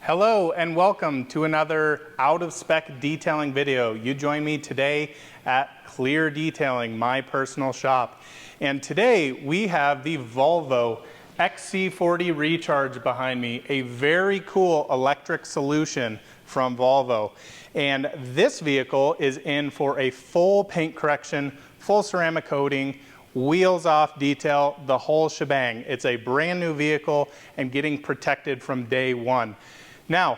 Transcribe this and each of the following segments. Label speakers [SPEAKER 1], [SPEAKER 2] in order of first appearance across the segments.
[SPEAKER 1] Hello and welcome to another out of spec detailing video. You join me today at Clear Detailing, my personal shop. And today we have the Volvo XC40 Recharge behind me, a very cool electric solution from Volvo. And this vehicle is in for a full paint correction, full ceramic coating, wheels off detail, the whole shebang. It's a brand new vehicle and getting protected from day one. Now,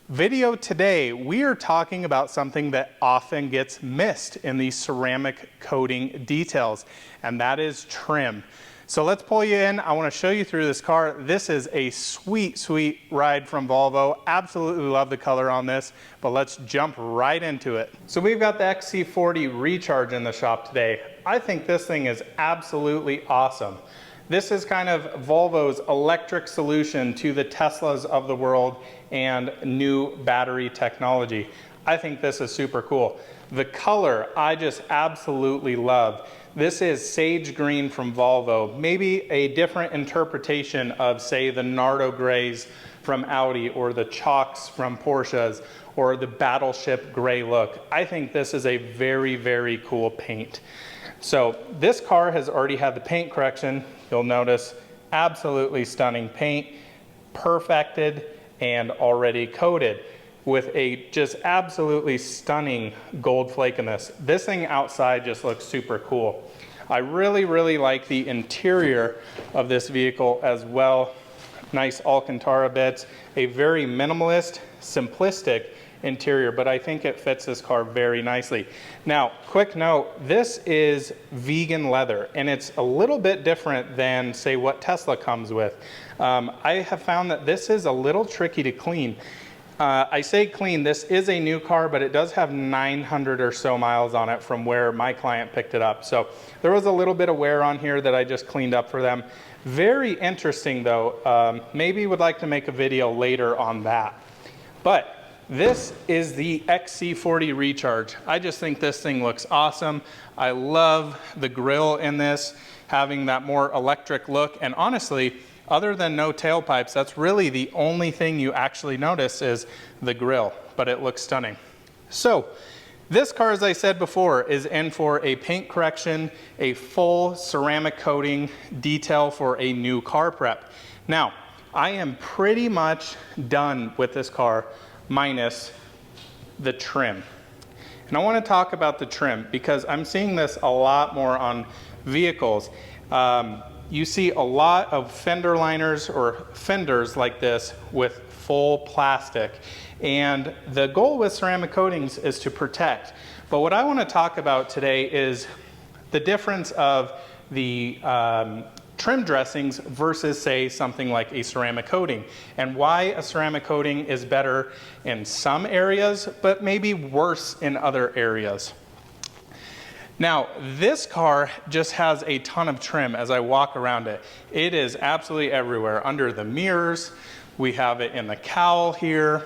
[SPEAKER 1] video today, we are talking about something that often gets missed in these ceramic coating details, and that is trim. So let's pull you in. I want to show you through this car. This is a sweet, sweet ride from Volvo. Absolutely love the color on this, but let's jump right into it. So we've got the XC40 Recharge in the shop today. I think this thing is absolutely awesome. This is kind of Volvo's electric solution to the Teslas of the world and new battery technology. I think this is super cool. The color, I just absolutely love. This is sage green from Volvo, maybe a different interpretation of, say, the Nardo grays from Audi or the chalks from Porsches or the battleship gray look. I think this is a very, very cool paint. So this car has already had the paint correction. You'll notice absolutely stunning paint, perfected and already coated with a just absolutely stunning gold flakiness. This thing outside just looks super cool. I really, really like the interior of this vehicle as well. Nice Alcantara bits, a very minimalist, simplistic interior, but I think it fits this car very nicely. Now, quick note, this is vegan leather, and it's a little bit different than, say, what Tesla comes with. I have found that this is a little tricky to clean. I say clean, this is a new car, but it does have 900 or so miles on it from where my client picked it up. So there was a little bit of wear on here that I just cleaned up for them. Very interesting though. Maybe would like to make a video later on that. But this is the XC40 Recharge. I just think this thing looks awesome. I love the grille in this, having that more electric look. And honestly, other than no tailpipes, that's really the only thing you actually notice is the grille, but it looks stunning. So this car, as I said before, is in for a paint correction, a full ceramic coating detail for a new car prep. Now, I am pretty much done with this car minus the trim. And I want to talk about the trim because I'm seeing this a lot more on vehicles. You see a lot of fender liners or fenders like this with full plastic. And the goal with ceramic coatings is to protect. But what I want to talk about today is the difference of the trim dressings versus, say, something like a ceramic coating, and why a ceramic coating is better in some areas, but maybe worse in other areas. Now, this car just has a ton of trim as I walk around it. It is absolutely everywhere. Under the mirrors, we have it in the cowl here.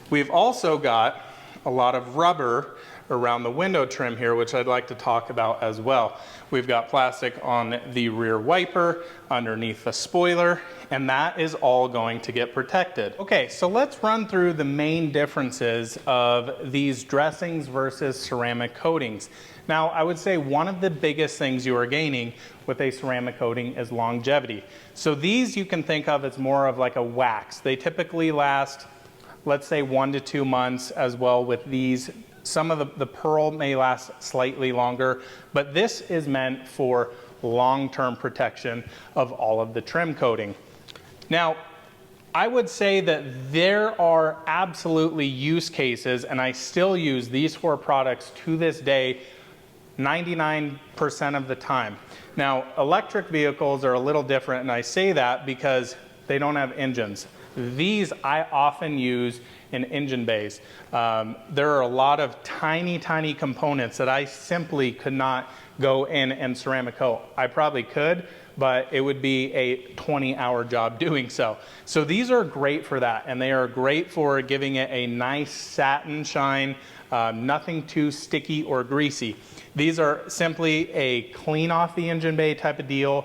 [SPEAKER 1] We've also got a lot of rubber around the window trim here, which I'd like to talk about as well. We've got plastic on the rear wiper, underneath the spoiler, and that is all going to get protected. Okay, so let's run through the main differences of these dressings versus ceramic coatings. Now, I would say one of the biggest things you are gaining with a ceramic coating is longevity. So these you can think of as more of like a wax. They typically last, let's say, 1 to 2 months as well with these. Some of the pearl may last slightly longer, but this is meant for long-term protection of all of the trim coating. Now, I would say that there are absolutely use cases, and I still use these 4 products to this day 99% of the time. Now, electric vehicles are a little different, and I say that because they don't have engines. These I often use in engine bays. There are a lot of tiny, tiny components that I simply could not go in and ceramic coat. I probably could, but it would be a 20-hour job doing so. So these are great for that, and they are great for giving it a nice satin shine, nothing too sticky or greasy. These are simply a clean off the engine bay type of deal.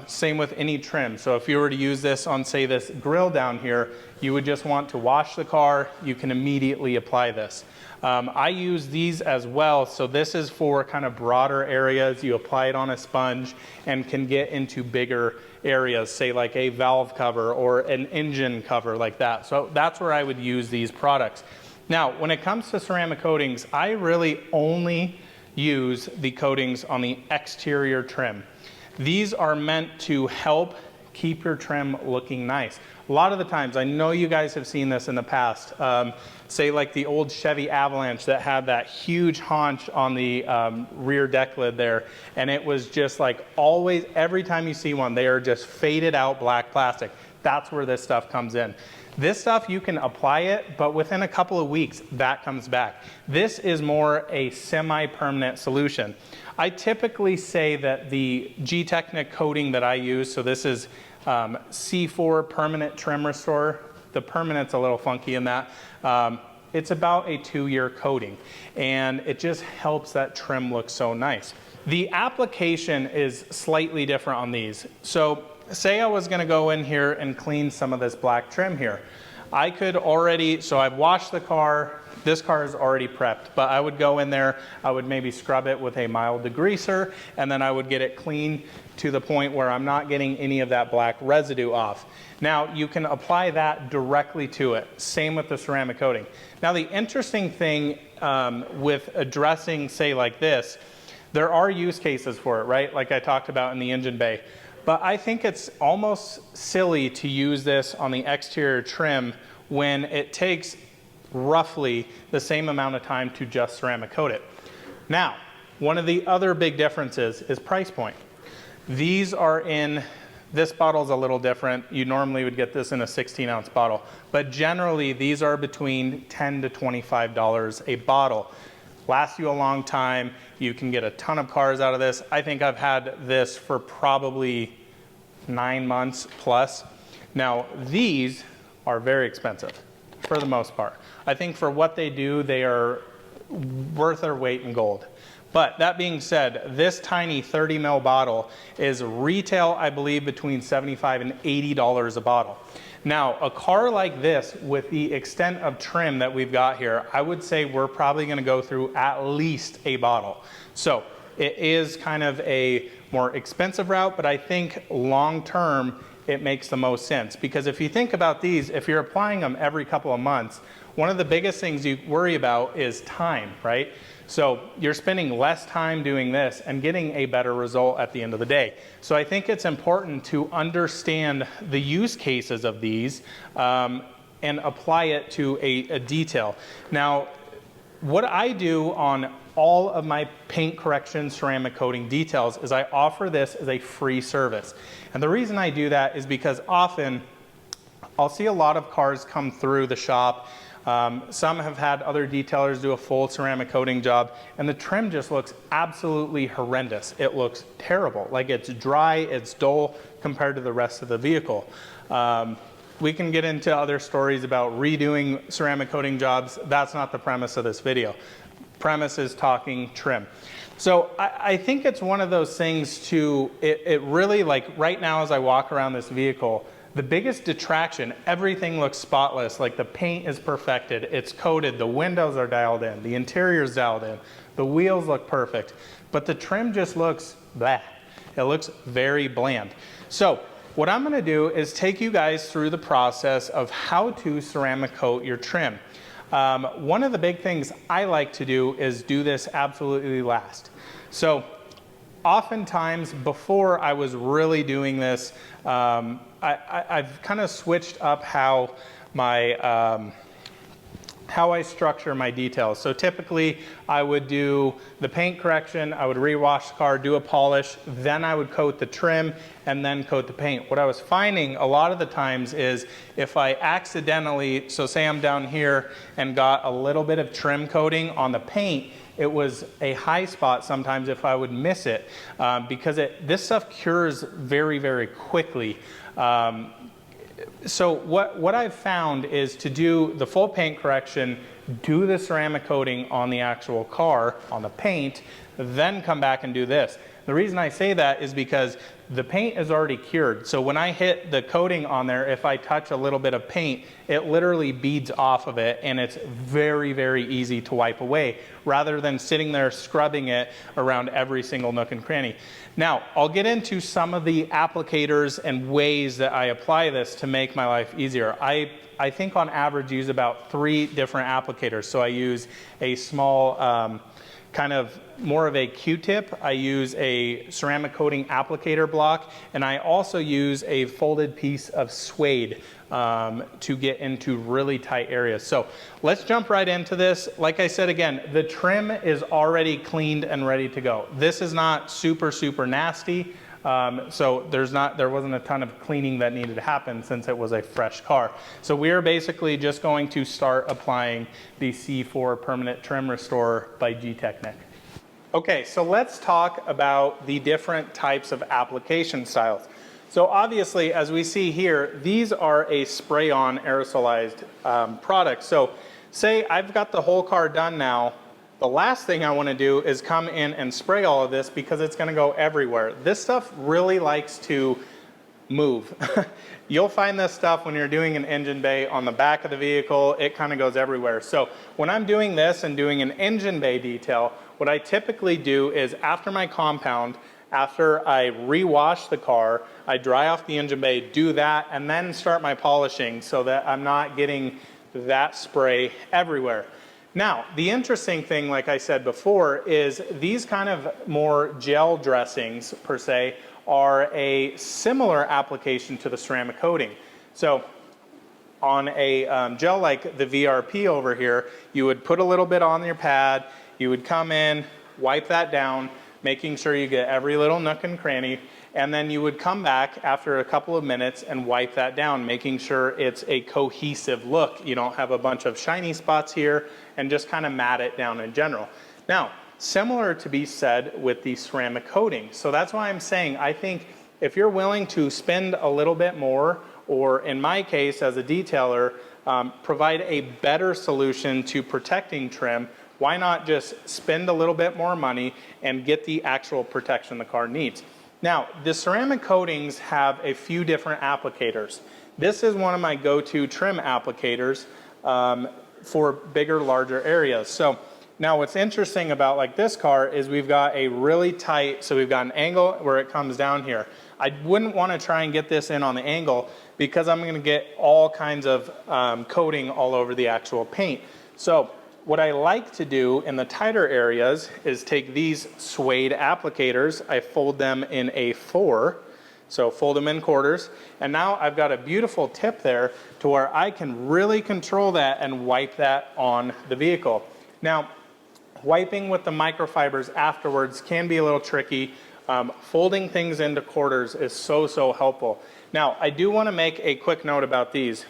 [SPEAKER 1] Same with any trim. So if you were to use this on, say, this grill down here, you would just want to wash the car, you can immediately apply this. I use these as well, so this is for kind of broader areas. You apply it on a sponge and can get into bigger areas, say like a valve cover or an engine cover like that. So that's where I would use these products. Now, when it comes to ceramic coatings, I really only use the coatings on the exterior trim. These are meant to help keep your trim looking nice. A lot of the times, I know you guys have seen this in the past, say like the old Chevy Avalanche that had that huge haunch on the rear deck lid there, and it was just like always, every time you see one, they are just faded out black plastic. That's where this stuff comes in. This stuff, you can apply it, but within a couple of weeks, that comes back. This is more a semi-permanent solution. I typically say that the G-Technic coating that I use, so this is C4 Permanent Trim Restore. The permanent's a little funky in that. It's about a 2-year coating, and it just helps that trim look so nice. The application is slightly different on these. So say I was gonna go in here and clean some of this black trim here. I could already, so I've washed the car, this car is already prepped, but I would go in there, I would maybe scrub it with a mild degreaser, and then I would get it clean to the point where I'm not getting any of that black residue off. Now, you can apply that directly to it. Same with the ceramic coating. Now, the interesting thing with addressing, say like this, there are use cases for it, right? Like I talked about in the engine bay. But I think it's almost silly to use this on the exterior trim when it takes roughly the same amount of time to just ceramic coat it. Now, one of the other big differences is price point. These are in, this bottle's a little different. You normally would get this in a 16-ounce bottle, but generally these are between $10 to $25 a bottle. Lasts you a long time. You can get a ton of cars out of this. I think I've had this for probably 9 months plus. Now, these are very expensive for the most part. I think for what they do, they are worth their weight in gold. But that being said, this tiny 30 ml bottle is retail, I believe, between $75 and $80 a bottle. Now, a car like this, with the extent of trim that we've got here, I would say we're probably gonna go through at least a bottle. So it is kind of a more expensive route, but I think long-term, it makes the most sense. Because if you think about these, if you're applying them every couple of months, one of the biggest things you worry about is time, right? So you're spending less time doing this and getting a better result at the end of the day. So I think it's important to understand the use cases of these and apply it to a detail. Now, what I do on all of my paint correction ceramic coating details is I offer this as a free service. And the reason I do that is because often I'll see a lot of cars come through the shop. Some have had other detailers do a full ceramic coating job, and the trim just looks absolutely horrendous. It looks terrible. Like, it's dry, it's dull compared to the rest of the vehicle. We can get into other stories about redoing ceramic coating jobs. That's not the premise of this video. Premise is talking trim. So I think it's one of those things to, it really, like right now as I walk around this vehicle, the biggest detraction, everything looks spotless, like the paint is perfected, it's coated, the windows are dialed in, the interior's dialed in, the wheels look perfect, but the trim just looks blah. It looks very bland. So what I'm gonna do is take you guys through the process of how to ceramic coat your trim. One of the big things I like to do is do this absolutely last. So oftentimes before I was really doing this, I've kind of switched up how my how I structure my details. So typically I would do the paint correction, I would rewash the car, do a polish, then I would coat the trim and then coat the paint. What I was finding a lot of the times is if I accidentally, so say I'm down here and got a little bit of trim coating on the paint, it was a high spot sometimes if I would miss it because this stuff cures very, very quickly. So what I've found is to do the full paint correction, do the ceramic coating on the actual car, on the paint, then come back and do this. The reason I say that is because the paint is already cured. So when I hit the coating on there, if I touch a little bit of paint, it literally beads off of it, and it's very, very easy to wipe away rather than sitting there scrubbing it around every single nook and cranny. Now, I'll get into some of the applicators and ways that I apply this to make my life easier. I think on average use about 3 different applicators. So I use a small kind of more of a Q-tip. I use a ceramic coating applicator block, and I also use a folded piece of suede to get into really tight areas. So let's jump right into this. Like I said, again, the trim is already cleaned and ready to go. This is not super, super nasty. So there wasn't a ton of cleaning that needed to happen since it was a fresh car. So we are basically just going to start applying the C4 Permanent Trim Restorer by G-Technic. Okay, so let's talk about the different types of application styles. So obviously, as we see here, these are a spray-on aerosolized product. So say I've got the whole car done now. The last thing I want to do is come in and spray all of this because it's going to go everywhere. This stuff really likes to move. You'll find this stuff when you're doing an engine bay on the back of the vehicle. It kind of goes everywhere. So when I'm doing this and doing an engine bay detail, what I typically do is after my compound, after I rewash the car, I dry off the engine bay, do that, and then start my polishing so that I'm not getting that spray everywhere. Now, the interesting thing, like I said before, is these kind of more gel dressings, per se, are a similar application to the ceramic coating. So on a gel like the VRP over here, you would put a little bit on your pad, you would come in, wipe that down, making sure you get every little nook and cranny, and then you would come back after a couple of minutes and wipe that down, making sure it's a cohesive look. You don't have a bunch of shiny spots here, and just kind of mat it down in general. Now, similar to be said with the ceramic coating. So that's why I'm saying I think if you're willing to spend a little bit more, or in my case as a detailer, provide a better solution to protecting trim, why not just spend a little bit more money and get the actual protection the car needs? Now, the ceramic coatings have a few different applicators. This is one of my go-to trim applicators for bigger, larger areas. So now what's interesting about like this car is we've got a really tight, so we've got an angle where it comes down here. I wouldn't want to try and get this in on the angle because I'm going to get all kinds of coating all over the actual paint. So what I like to do in the tighter areas is take these suede applicators, I fold them in a 4, so fold them in quarters, and now I've got a beautiful tip there to where I can really control that and wipe that on the vehicle. Now, wiping with the microfibers afterwards can be a little tricky. Folding things into quarters is so helpful. Now, I do want to make a quick note about these.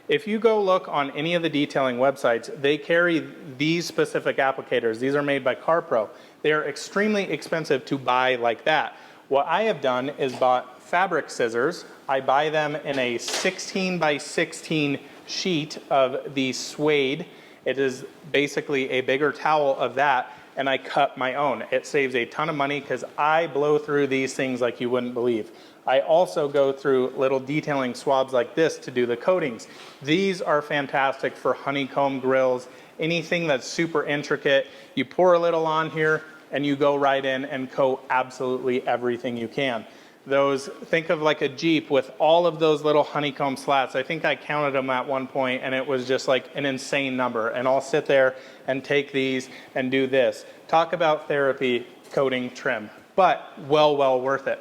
[SPEAKER 1] If you go look on any of the detailing websites, they carry these specific applicators. These are made by CarPro. They are extremely expensive to buy like that. What I have done is bought fabric scissors. I buy them in a 16 by 16 sheet of the suede. It is basically a bigger towel of that, and I cut my own. It saves a ton of money because I blow through these things like you wouldn't believe. I also go through little detailing swabs like this to do the coatings. These are fantastic for honeycomb grills, anything that's super intricate. You pour a little on here and you go right in and coat absolutely everything you can. Those, think of like a Jeep with all of those little honeycomb slats. I think I counted them at one point and it was just like an insane number. And I'll sit there and take these and do this. Talk about therapy coating trim, but well worth it.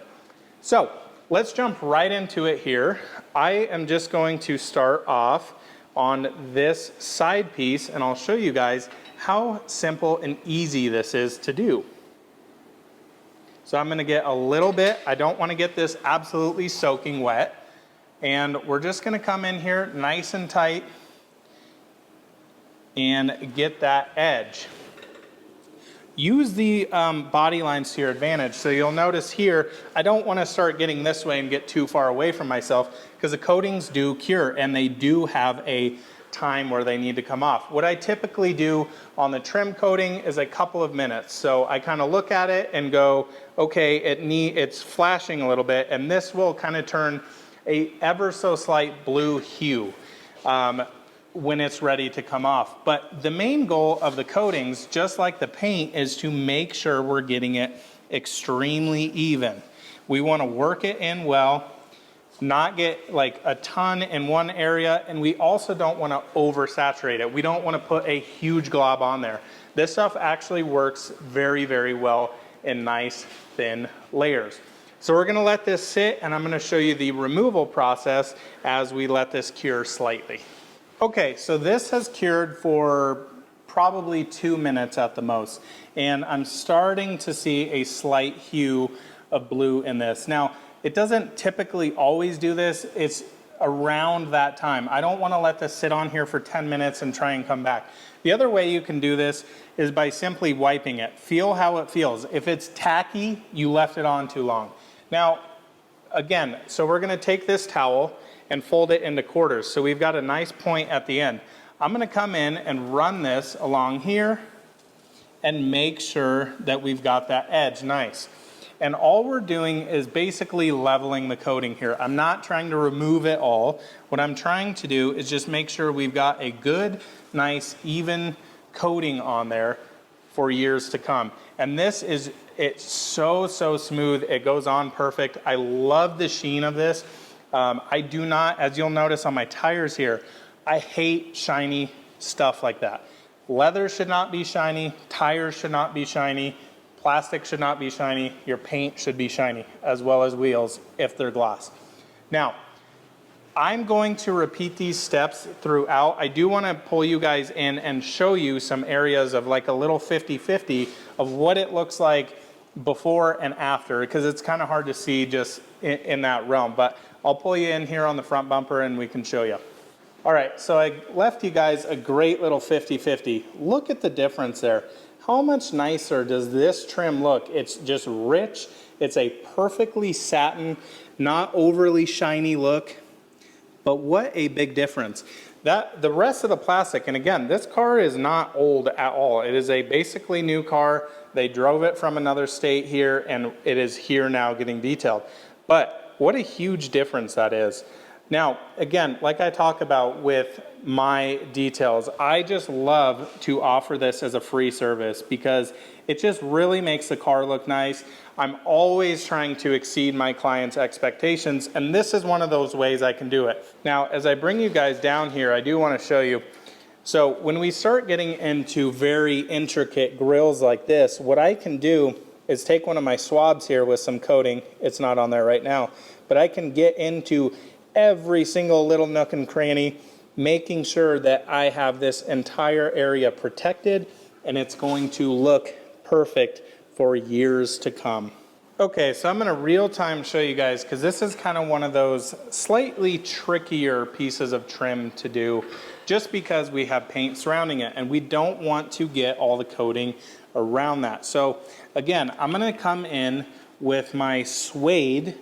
[SPEAKER 1] So let's jump right into it here. I am just going to start off on this side piece and I'll show you guys how simple and easy this is to do. So I'm going to get a little bit, I don't want to get this absolutely soaking wet, and we're just going to come in here nice and tight and get that edge. Use the body lines to your advantage. So you'll notice here, I don't want to start getting this way and get too far away from myself because the coatings do cure and they do have a time where they need to come off. What I typically do on the trim coating is a couple of minutes. So I kind of look at it and go, okay, it's flashing a little bit, and this will kind of turn a ever so slight blue hue when it's ready to come off. But the main goal of the coatings, just like the paint, is to make sure we're getting it extremely even. We want to work it in well, not get like a ton in one area, and we also don't want to oversaturate it. We don't want to put a huge glob on there. This stuff actually works very, very well in nice thin layers. So we're going to let this sit, and I'm going to show you the removal process as we let this cure slightly. Okay, so this has cured for probably 2 minutes at the most, and I'm starting to see a slight hue of blue in this. Now, it doesn't typically always do this. It's around that time. I don't want to let this sit on here for 10 minutes and try and come back. The other way you can do this is by simply wiping it. Feel how it feels. If it's tacky, you left it on too long. Now, again, so we're going to take this towel and fold it into quarters. So we've got a nice point at the end. I'm going to come in and run this along here and make sure that we've got that edge nice. And all we're doing is basically leveling the coating here. I'm not trying to remove it all. What I'm trying to do is just make sure we've got a good, nice, even coating on there for years to come. And this is, it's so smooth. It goes on perfect. I love the sheen of this. I do not, as you'll notice on my tires here, I hate shiny stuff like that. Leather should not be shiny. Tires should not be shiny. Plastic should not be shiny. Your paint should be shiny, as well as wheels if they're gloss. Now, I'm going to repeat these steps throughout. I do want to pull you guys in and show you some areas of like a little 50-50 of what it looks like before and after, because it's kind of hard to see just in that realm. But I'll pull you in here on the front bumper and we can show you. All right, so I left you guys a great little 50-50. Look at the difference there. How much nicer does this trim look? It's just rich. It's a perfectly satin, not overly shiny look. But what a big difference. The rest of the plastic, and again, this car is not old at all. It is a basically new car. They drove it from another state here, and it is here now getting detailed. But what a huge difference that is. Now, again, like I talk about with my details, I just love to offer this as a free service because it just really makes the car look nice. I'm always trying to exceed my clients' expectations, and this is one of those ways I can do it. Now, as I bring you guys down here, I do want to show you. So when we start getting into very intricate grills like this, what I can do is take one of my swabs here with some coating. It's not on there right now, but I can get into every single little nook and cranny, making sure that I have this entire area protected, and it's going to look perfect for years to come. Okay, so I'm going to real time show you guys, because this is kind of one of those slightly trickier pieces of trim to do, just because we have paint surrounding it, and we don't want to get all the coating around that. So again, I'm going to come in with my suede,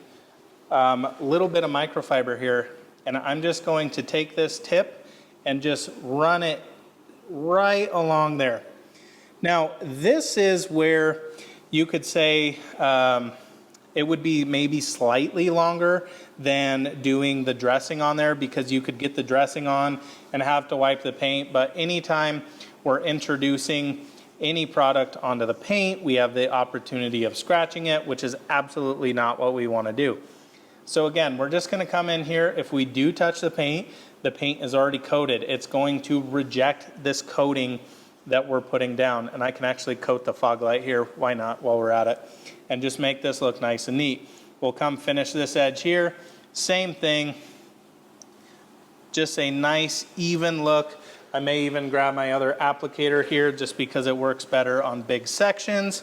[SPEAKER 1] little bit of microfiber here, and I'm just going to take this tip and just run it right along there. Now, this is where you could say it would be maybe slightly longer than doing the dressing on there, because you could get the dressing on and have to wipe the paint. But anytime we're introducing any product onto the paint, we have the opportunity of scratching it, which is absolutely not what we want to do. So again, we're just going to come in here. If we do touch the paint is already coated. It's going to reject this coating that we're putting down. And I can actually coat the fog light here, why not, while we're at it, and just make this look nice and neat. We'll come finish this edge here. Same thing, just a nice even look. I may even grab my other applicator here just because it works better on big sections.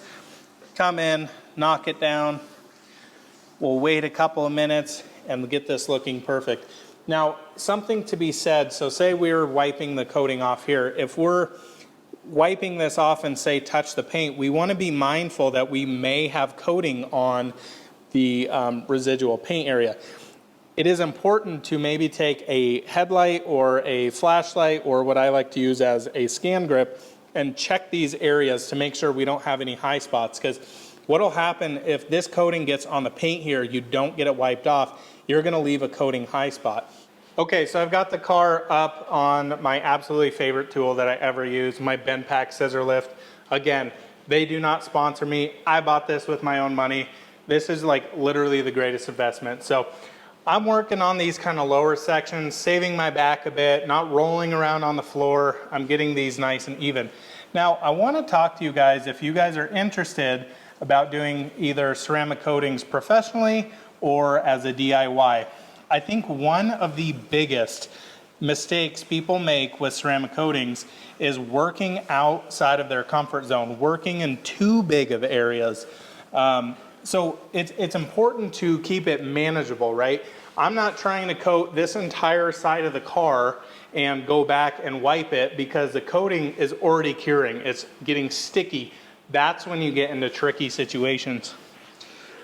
[SPEAKER 1] Come in, knock it down. We'll wait a couple of minutes and get this looking perfect. Now, something to be said, so say we're wiping the coating off here. If we're wiping this off and say touch the paint, we want to be mindful that we may have coating on the residual paint area. it is important to maybe take a headlight or a flashlight or what I like to use as a scan grip and check these areas to make sure we don't have any high spots, because what'll happen if this coating gets on the paint here, you don't get it wiped off, you're gonna leave a coating high spot. Okay, so I've got the car up on my absolutely favorite tool that I ever use, my bend pack scissor lift. Again, they do not sponsor me. I bought this with my own money. This is like literally the greatest investment. So I'm working on these kind of lower sections, saving my back a bit, not rolling around on the floor. I'm getting these nice and even. Now, I want to talk to you guys, if you guys are interested about doing either ceramic coatings professionally or as a DIY. I think one of the biggest mistakes people make with ceramic coatings is working outside of their comfort zone, working in too big of areas. So it's important to keep it manageable, right? I'm not trying to coat this entire side of the car and go back and wipe it because the coating is already curing. It's getting sticky. That's when you get into tricky situations.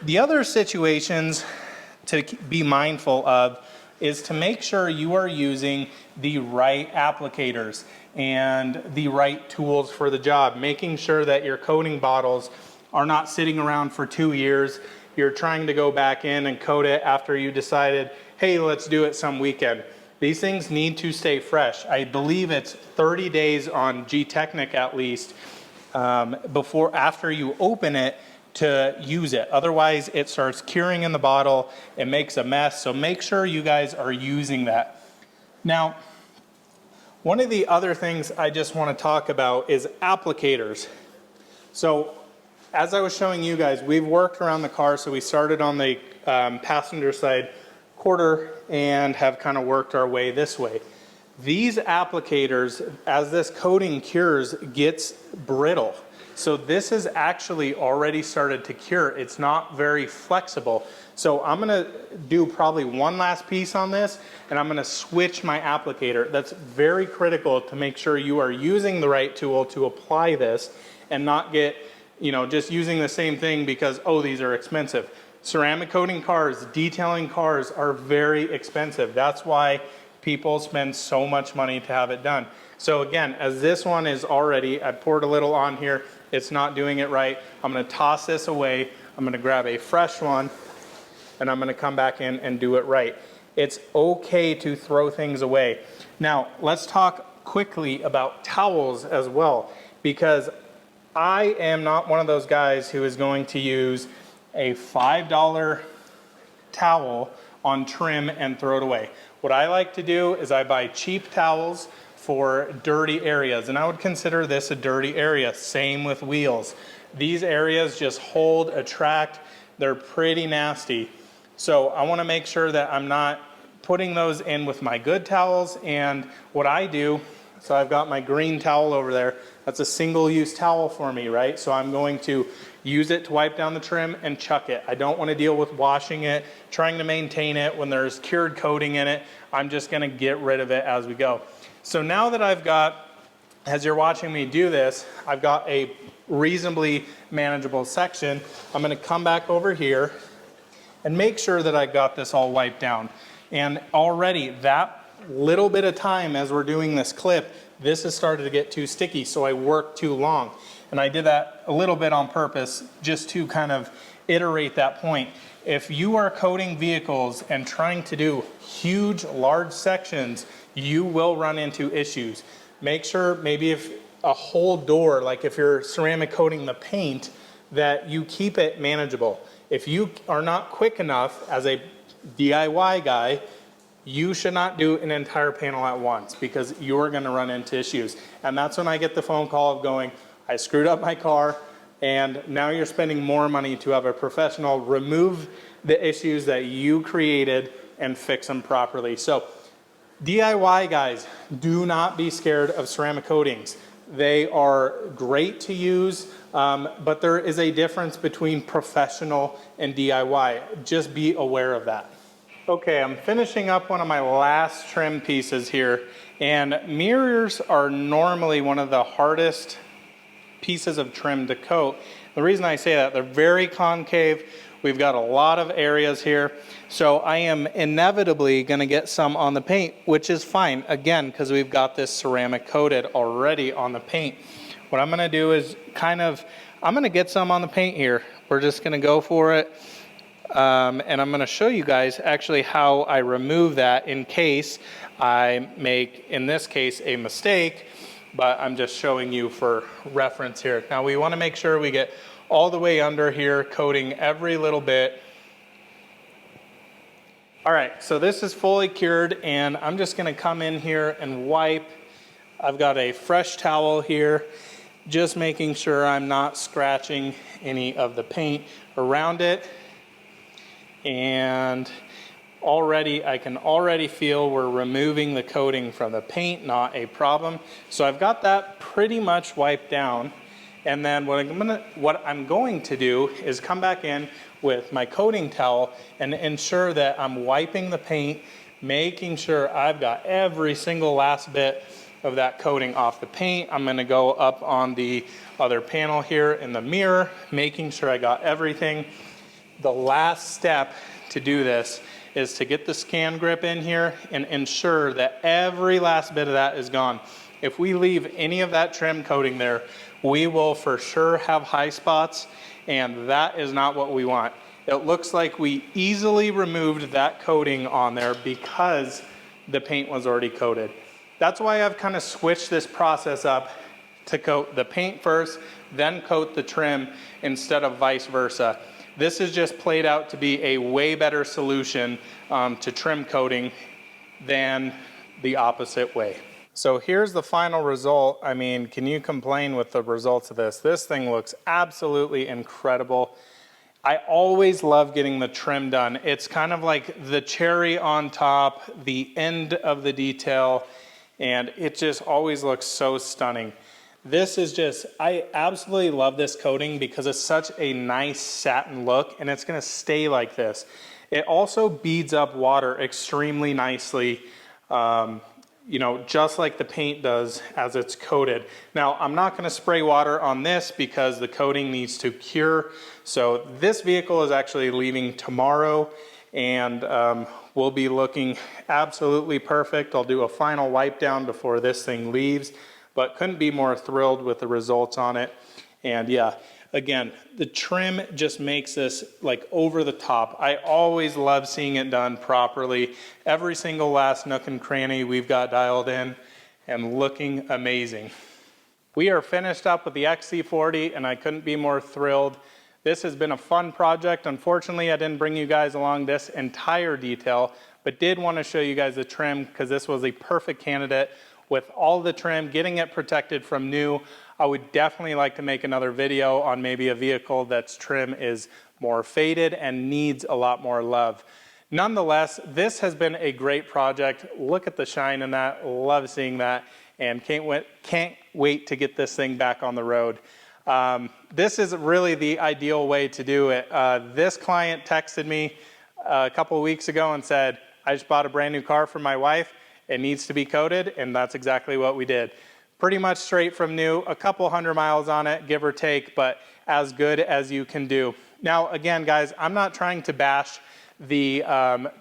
[SPEAKER 1] The other situations to be mindful of is to make sure you are using the right applicators and the right tools for the job, making sure that your coating bottles are not sitting around for 2 years. You're trying to go back in and coat it after you decided, hey, let's do it some weekend. These things need to stay fresh. I believe it's 30 days on G-Technic at least after you open it to use it. Otherwise, it starts curing in the bottle. It makes a mess. So make sure you guys are using that. Now, one of the other things I just want to talk about is applicators. So as I was showing you guys, we've worked around the car. So we started on the passenger side quarter and have kind of worked our way this way. These applicators, as this coating cures, gets brittle. So this has actually already started to cure. It's not very flexible. So I'm gonna do probably one last piece on this and I'm gonna switch my applicator. That's very critical to make sure you are using the right tool to apply this and not get, just using the same thing because, oh, these are expensive. Ceramic coating cars, detailing cars are very expensive. That's why people spend so much money to have it done. So again, as this one is already, I poured a little on here, it's not doing it right. I'm gonna toss this away. I'm gonna grab a fresh one and I'm gonna come back in and do it right. It's okay to throw things away. Now, let's talk quickly about towels as well, because I am not one of those guys who is going to use a $5 towel on trim and throw it away. What I like to do is I buy cheap towels for dirty areas, and I would consider this a dirty area. Same with wheels. These areas just hold, attract, they're pretty nasty. So I wanna make sure that I'm not putting those in with my good towels. And what I do, so I've got my green towel over there, that's a single-use towel for me, right? So I'm going to use it to wipe down the trim and chuck it. I don't wanna deal with washing it, trying to maintain it when there's cured coating in it. I'm just gonna get rid of it as we go. So now that I've got, as you're watching me do this, I've got a reasonably manageable section. I'm gonna come back over here and make sure that I got this all wiped down. And already that little bit of time as we're doing this clip, this has started to get too sticky, so I worked too long. And I did that a little bit on purpose just to kind of iterate that point. If you are coating vehicles and trying to do huge, large sections, you will run into issues. Make sure maybe if a whole door, like if you're ceramic coating the paint, that you keep it manageable. If you are not quick enough as a DIY guy, you should not do an entire panel at once because you're gonna run into issues. And that's when I get the phone call of going, I screwed up my car, and now you're spending more money to have a professional remove the issues that you created and fix them properly. So DIY guys, do not be scared of ceramic coatings. They are great to use, but there is a difference between professional and DIY. Just be aware of that. Okay, I'm finishing up one of my last trim pieces here, and mirrors are normally one of the hardest pieces of trim to coat. The reason I say that, they're very concave. We've got a lot of areas here. So I am inevitably gonna get some on the paint, which is fine, again, because we've got this ceramic coated already on the paint. What I'm gonna do is I'm gonna get some on the paint here. We're just gonna go for it. And I'm gonna show you guys actually how I remove that in case I make, in this case, a mistake, but I'm just showing you for reference here. Now we wanna make sure we get all the way under here, coating every little bit. All right, so this is fully cured, and I'm just gonna come in here and wipe. I've got a fresh towel here, just making sure I'm not scratching any of the paint around it. And I can already feel we're removing the coating from the paint, not a problem. So I've got that pretty much wiped down. And then what I'm going to do is come back in with my coating towel and ensure that I'm wiping the paint, making sure I've got every single last bit of that coating off the paint. I'm gonna go up on the other panel here in the mirror, making sure I got everything. The last step to do this is to get the scan grip in here and ensure that every last bit of that is gone. If we leave any of that trim coating there, we will for sure have high spots, and that is not what we want. It looks like we easily removed that coating on there because the paint was already coated. That's why I've kind of switched this process up to coat the paint first, then coat the trim instead of vice versa. This is just played out to be a way better solution to trim coating than the opposite way. So here's the final result. I mean, can you complain with the results of this? This thing looks absolutely incredible. I always love getting the trim done. It's kind of like the cherry on top, the end of the detail, and it just always looks so stunning. This is just, I absolutely love this coating because it's such a nice satin look, and it's gonna stay like this. It also beads up water extremely nicely, you know, just like the paint does as it's coated. Now, I'm not gonna spray water on this because the coating needs to cure. So this vehicle is actually leaving tomorrow, and will be looking absolutely perfect. I'll do a final wipe down before this thing leaves, but couldn't be more thrilled with the results on it. And yeah, again, the trim just makes this like over the top. I always love seeing it done properly. Every single last nook and cranny we've got dialed in and looking amazing. We are finished up with the XC40, and I couldn't be more thrilled. This has been a fun project. Unfortunately, I didn't bring you guys along this entire detail, but did want to show you guys the trim because this was a perfect candidate with all the trim, getting it protected from new. I would definitely like to make another video on maybe a vehicle that's trim is more faded and needs a lot more love. Nonetheless, this has been a great project. Look at the shine in that, love seeing that, and can't wait to get this thing back on the road. This is really the ideal way to do it. This client texted me a couple of weeks ago and said, I just bought a brand new car for my wife. It needs to be coated, and that's exactly what we did. Pretty much straight from new, a couple 100 miles on it, give or take, but as good as you can do. Now, again, guys, I'm not trying to bash the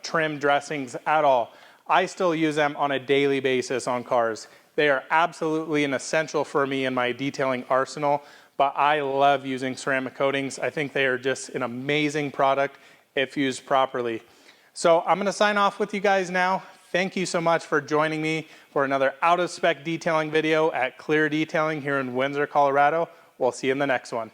[SPEAKER 1] trim dressings at all. I still use them on a daily basis on cars. They are absolutely an essential for me in my detailing arsenal, but I love using ceramic coatings. I think they are just an amazing product if used properly. So I'm gonna sign off with you guys now. Thank you so much for joining me for another out of spec detailing video at Clear Detailing here in Windsor, Colorado. We'll see you in the next one.